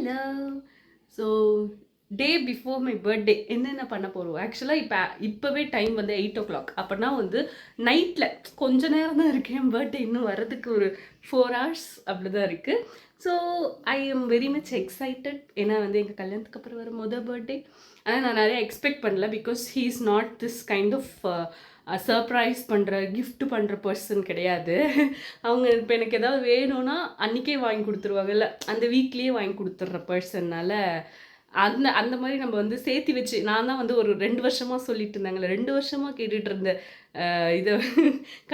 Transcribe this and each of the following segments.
Hello. So day before my birthday என்னென்ன பண்ண போகிறோம்? ஆக்சுவலாக இப்போவே டைம் வந்து 8 o'clock. அப்படின்னா வந்து நைட்டில் கொஞ்ச நேரம் தான் இருக்குது. என் பர்த்டே இன்னும் வர்றதுக்கு ஒரு 4 hours அப்படி தான் இருக்குது. So I am very much excited. ஏன்னா வந்து எங்கள் கல்யாணத்துக்கு அப்புறம் வர பர்த்டே. ஆனால் நான் நிறைய எக்ஸ்பெக்ட் பண்ணல. Because he is not this kind of surprise பண்ணுற கிஃப்ட் பண்ணுற பர்சன் கிடையாது. அவங்க இப்போ எனக்கு ஏதாவது வேணும்னா அன்றைக்கே வாங்கி கொடுத்துருவாங்கல்ல, அந்த வீக்லேயே வாங்கி கொடுத்துட்ற பர்சன்னால் அந்த மாதிரி நம்ம வந்து சேர்த்து வச்சு நான் தான் வந்து ஒரு 2 வருஷமாக சொல்லிட்டு இருந்தாங்களே, 2 வருஷமாக கேட்டுட்டு இருந்த இதை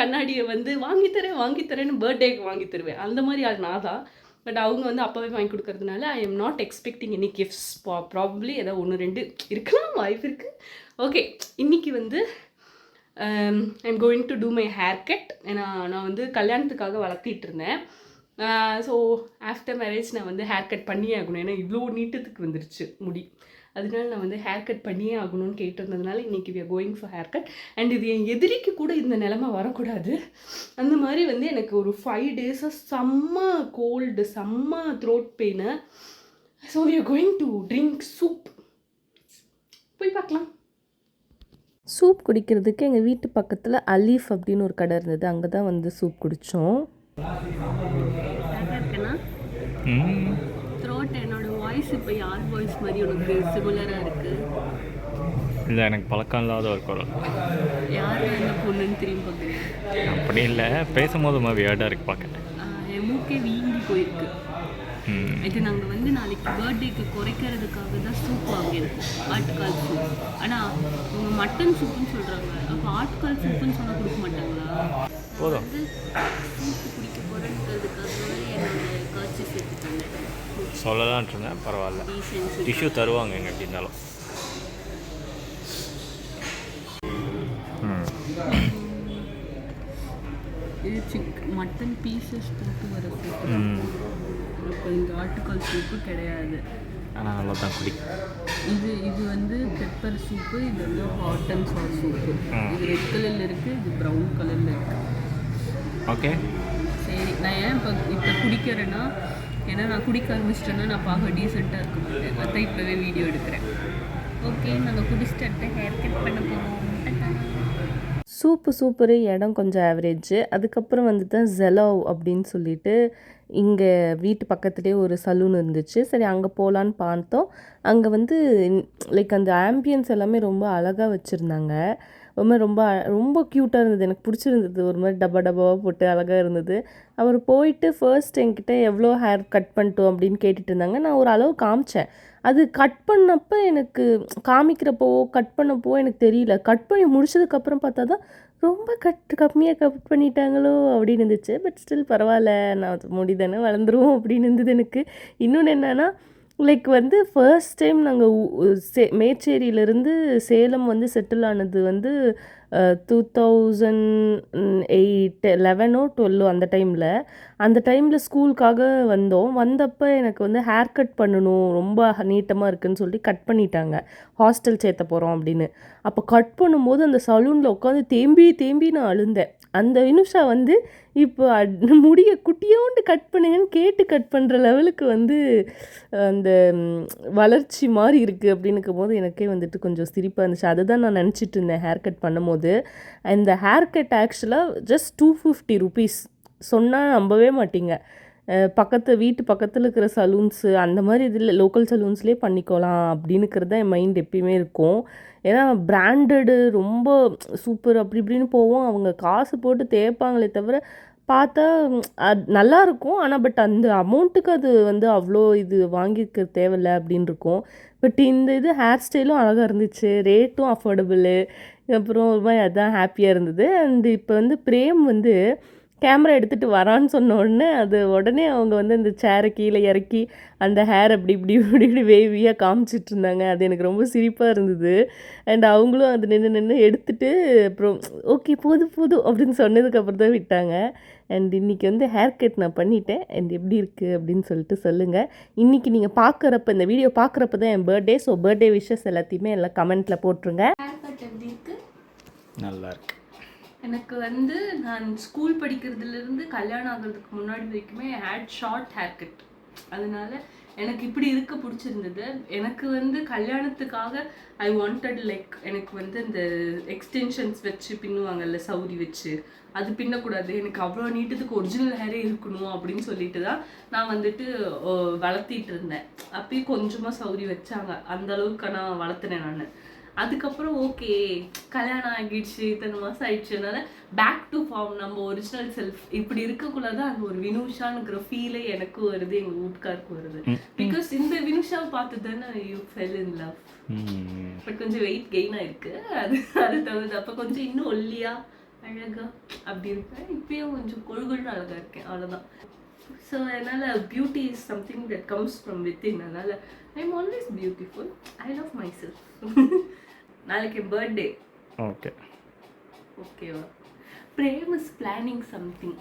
கண்ணாடியை வந்து வாங்கித்தரேன்னு பர்த்டேக்கு வாங்கி தருவேன். அந்த மாதிரி ஆள் நான் தான். பட் அவங்க வந்து அப்போவே வாங்கி கொடுக்கறதுனால I am not expecting any gifts. Probably ஏதாவது 1-2 இருக்கலாம், வாய்ப்பு இருக்குது. ஓகே, இன்றைக்கி வந்து I am going to do my hair cut. ஏன்னா நான் வந்து கல்யாணத்துக்காக வளர்த்திட்டு இருந்தேன். ஸோ ஆஃப்டர் மேரேஜ் நான் வந்து ஹேர் கட் பண்ணியே ஆகணும். ஏன்னா இவ்வளோ நீட்டத்துக்கு வந்துருச்சு முடி. அதனால நான் வந்து ஹேர் கட் பண்ணியே ஆகணும்னு கேட்டிருந்ததுனால இன்றைக்கி we are going for hair cut. And இது என் எதிரிக்கு கூட இந்த நிலமை வரக்கூடாது. அந்த மாதிரி வந்து எனக்கு ஒரு 5 days செம்ம கோல்டு, செம்ம throat pain. So we are going to drink soup. போய் பார்க்கலாம். சூப் குடிக்கிறதுக்கு எங்கள் வீட்டு பக்கத்தில் அலீஃப் அப்படின்னு ஒரு கடை இருந்தது. அங்கே தான் வந்து சூப் குடித்தோம். த்ரோட் என்னோட வாய்ஸ் இப்போ யார் வாய்ஸ் மாதிரி உனக்கு சிமிலராக இருக்குது? இல்லை, எனக்கு பழக்கம் இல்லாத ஒரு குரல். யார் என்ன பொண்ணுன்னு திரும்பி பார்க்குறேன். அப்படி இல்லை, பேசும்போது மாதிரி வியர்டாக இருக்குது பார்க்க. என் மூக்கே வீங்கி போயிருக்கு. இது நாங்கள் வந்து நாளைக்கு பர்த்டேக்கு குறைக்கிறதுக்காக தான் சூப் வாங்கியிருக்கோம், ஆட்டுக்கால் சூப். ஆனால் இவங்க மட்டன் சூப்புன்னு சொல்கிறாங்க. அப்போ ஆட்டுக்கால் சூப்புன்னு சொன்னால் கொடுக்க மாட்டாங்களா? போதும், வந்து சூப்பு குடிக்க போகிறேன்றதுக்காகவே என்னோட காய்ச்சி சேர்த்துட்டாங்க. சொல்லலான்ட்டு இருந்தேன், பரவாயில்ல. டிஷ்யூ தருவாங்க எங்கே எப்படி இருந்தாலும். இது மட்டன் பீசஸ் போட்டு வர சூப்பு. அப்போ இந்த ஆட்டுக்கால் சூப்பு கிடையாது. ஆனால் நல்லா தான் குடி. இது வந்து பெப்பர் சூப்பு, இது வந்து ஹாட் அண்ட் சாஸ் சூப்பு. இது ரெட் கலரில் இருக்குது, இது ப்ரௌன் கலரில் இருக்குது. ஓகே, சரி. நான் ஏன் இப்போ குடிக்கிறேன்னா, ஏன்னா நான் குடிக்க ஆரம்பிச்சிட்டேன்னா நான் பார்க்க டீசெண்டாக இருக்க மாட்டேன். அதான் இப்போவே வீடியோ எடுக்கிறேன். ஓகே, நாங்கள் குடிச்சிட்டு ஹேர் கட் பண்ண போகிறோம். சூப்பரு, இடம் கொஞ்சம் ஆவரேஜ். அதுக்கப்புறம் வந்து தான் ஜெலோவ் அப்படின்னு சொல்லிட்டு இங்கே வீட்டு பக்கத்துலேயே ஒரு சலூன் இருந்துச்சு. சரி, அங்கே போகலான்னு பார்த்தோம். அங்கே வந்து லைக் அந்த ஆம்பியன்ஸ் எல்லாமே ரொம்ப அழகாக வச்சுருந்தாங்க. ரொம்ப க்யூட்டாக இருந்தது. எனக்கு பிடிச்சிருந்தது. ஒரு மாதிரி டப்பாவாக போட்டு அழகாக இருந்தது. அவர் போயிட்டு ஃபர்ஸ்ட் என்கிட்ட எவ்வளோ ஹேர் கட் பண்ணிட்டோம் அப்படின்னு கேட்டுட்டு இருந்தாங்க. நான் ஒரு அளவு காமிச்சேன். அது கட் பண்ணப்போ எனக்கு காமிக்கிறப்போ கட் பண்ணப்போ எனக்கு தெரியல. கட் பண்ணி முடிச்சதுக்கப்புறம் பார்த்தா தான் ரொம்ப கம்மியாக கட் பண்ணிட்டாங்களோ அப்படின்னு இருந்துச்சு. பட் ஸ்டில் பரவாயில்ல, நான் முடி தானே வளர்ந்துருவோம் அப்படின்னு இருந்தது எனக்கு. இன்னொன்று என்னென்னா, லைக் வந்து ஃபர்ஸ்ட் டைம் நாங்கள் மேச்சேரியிலேருந்து சேலம் வந்து செட்டில் ஆனது வந்து 2008 11 12 அந்த டைமில் ஸ்கூலுக்காக வந்தப்போ எனக்கு வந்து ஹேர் கட் பண்ணணும், ரொம்ப நீட்டமாக இருக்குதுன்னு சொல்லி கட் பண்ணிட்டாங்க. ஹாஸ்டல் சேர்த்த போகிறோம் அப்படின்னு. அப்போ கட் பண்ணும்போது அந்த சலூனில் உட்காந்து தேம்பி நான் அழுந்தேன். அந்த வினுஷா வந்து இப்போ முடிய குட்டியோண்டு கட் பண்ணுங்கன்னு கேட்டு கட் பண்ணுற லெவலுக்கு வந்து அந்த வளர்ச்சி மாதிரி இருக்குது அப்படின்னுக்கும் போது எனக்கே வந்துட்டு கொஞ்சம் சிரிப்பாக இருந்துச்சு. அதை தான் நான் நினச்சிட்டு இருந்தேன் ஹேர் கட் பண்ணும்போது. இந்த ஹேர் கட் ஆக்சுவலாக ஜஸ்ட் 250 rupees. சொன்னால் நம்பவே மாட்டீங்க. வீட்டு பக்கத்தில் இருக்கிற சலூன்ஸு அந்த மாதிரி இதில் லோக்கல் சலூன்ஸ்லேயே பண்ணிக்கலாம் அப்படின்னுக்கிறது தான் என் மைண்ட் எப்பயுமே இருக்கும். ஏன்னா பிராண்டடு ரொம்ப சூப்பர் அப்படி இப்படின்னு போவோம். அவங்க காசு போட்டு தேய்ப்பாங்களே தவிர பார்த்தா அது நல்லாயிருக்கும். ஆனால் பட் அந்த அமௌண்ட்டுக்கு அது வந்து அவ்வளோ இது வாங்கிக்க தேவையில்லை அப்படின்னு இருக்கும். பட் இந்த இது ஹேர் ஸ்டைலும் அழகாக இருந்துச்சு, ரேட்டும் அஃபோர்டபுளு. அப்புறம் ஒரு மாதிரி அதுதான் ஹாப்பியாக இருந்தது. அண்ட் இப்போ வந்து பிரேம் வந்து கேமரா எடுத்துகிட்டு வரான்னு சொன்ன உடனே அவங்க வந்து அந்த சேரை கீழே இறக்கி அந்த ஹேர் இப்படி வேவியாக காமிச்சிட்டு இருந்தாங்க. அது எனக்கு ரொம்ப சிரிப்பாக இருந்தது. அண்ட் அவங்களும் அது நின்று எடுத்துகிட்டு அப்புறம் ஓகே போதும் அப்படின்னு சொன்னதுக்கப்புறம் தான் விட்டாங்க. அண்ட் இன்றைக்கி வந்து ஹேர் கட் நான் பண்ணிட்டேன். அண்ட் எப்படி இருக்குது அப்படின்னு சொல்லிட்டு சொல்லுங்கள். இன்றைக்கி நீங்கள் இந்த வீடியோ பார்க்குறப்ப தான் என் பர்த்டே. ஸோ பர்த்டே விஷஸ் எல்லாத்தையுமே எல்லாம் கமெண்ட்டில் போட்டுருங்க. ஹேர் கட் எப்படி இருக்குது? நல்லா இருக்கு. எனக்கு வந்து நான் ஸ்கூல் படிக்கிறதுலேருந்து கல்யாணம் ஆகிறதுக்கு முன்னாடி வரைக்குமே ஹேட் ஷார்ட் ஹேர் கட். அதனால எனக்கு இப்படி இருக்க பிடிச்சிருந்தது. எனக்கு வந்து கல்யாணத்துக்காக ஐ வாண்டட் லைக் எனக்கு வந்து இந்த எக்ஸ்டென்ஷன்ஸ் வச்சு பின்னுவாங்கல்ல, சௌரி வச்சு, அது பின்னக்கூடாது, எனக்கு அவ்வளோ நீட்டத்துக்கு ஒரிஜினல் ஹேரே இருக்கணும் அப்படின்னு சொல்லிட்டு தான் நான் வந்துட்டு வளர்த்திட்டு இருந்தேன். அப்பயும் கொஞ்சமாக சௌரி வச்சாங்க, அந்த அளவுக்கு நான் வளர்த்துனேன் நான். அதுக்கப்புறம் ஓகே கல்யாணம் ஆகிடுச்சு, இத்தனை மாதம் ஆயிடுச்சுனால பேக் டு ஃபார்ம், நம்ம ஒரிஜினல் செல்ஃப் இப்படி இருக்கக்குள்ளதான் அந்த ஒரு வினுஷான்னுங்கிற ஃபீலே எனக்கும் வருது, எங்கள் வீட்டுக்காருக்கும் வருது. பிகாஸ் இந்த வினுஷாவை பார்த்து தானே you fell in love. But கொஞ்சம் வெயிட் கெயின் ஆயிருக்கு, அது தவிர்த்து அப்போ கொஞ்சம் இன்னும் ஒல்லியா அழகா அப்படி இருப்பேன். இப்பயும் கொஞ்சம் கொழுகொழுன்னு அழகா இருக்கேன், அவ்வளோதான். ஸோ அதனால் beauty is something that comes from within. அதனால் I am always beautiful, I love myself. நாளைக்கு என் பர்த்டே. ஓகேவா? Prem is planning something.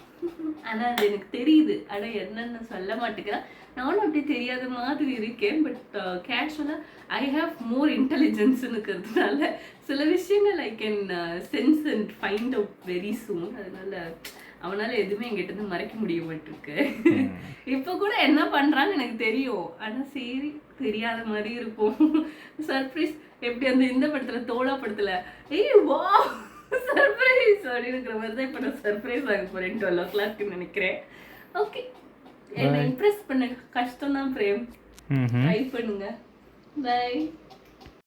ஆனால் அது எனக்கு தெரியுது, ஆனால் என்னென்னு சொல்ல மாட்டேங்கிறேன். நானும் அப்படி தெரியாத மாதிரி இருக்கேன். பட் கேஷுவலாக ஐ ஹாவ் மோர் இன்டெலிஜென்ஸ்னு இருக்கிறதுனால சில விஷயங்கள் I can sense and find out very soon. அதனால அவனால் எதுவுமே என்கிட்ட மறைக்க முடிய மாட்டிருக்கு. இப்போ கூட என்ன பண்ணுறான்னு எனக்கு தெரியும், ஆனால் சரி தெரியாத மாதிரி இருக்கும். சர்ப்ரைஸ் எப்படி அந்த இந்த படத்தில், தோழா படத்தில், ஏய் வா சர்ப்ரைஸ் அப்படிங்கிற மாதிரி தான் இப்போ நான் சர்ப்ரைஸ் ஆக போகிறேன் 12 o'clock நினைக்கிறேன். ஓகே, என்னை இம்ப்ரெஸ் பண்ண கஷ்டம் தான் பிரேம், ட்ரை பண்ணுங்க. பை.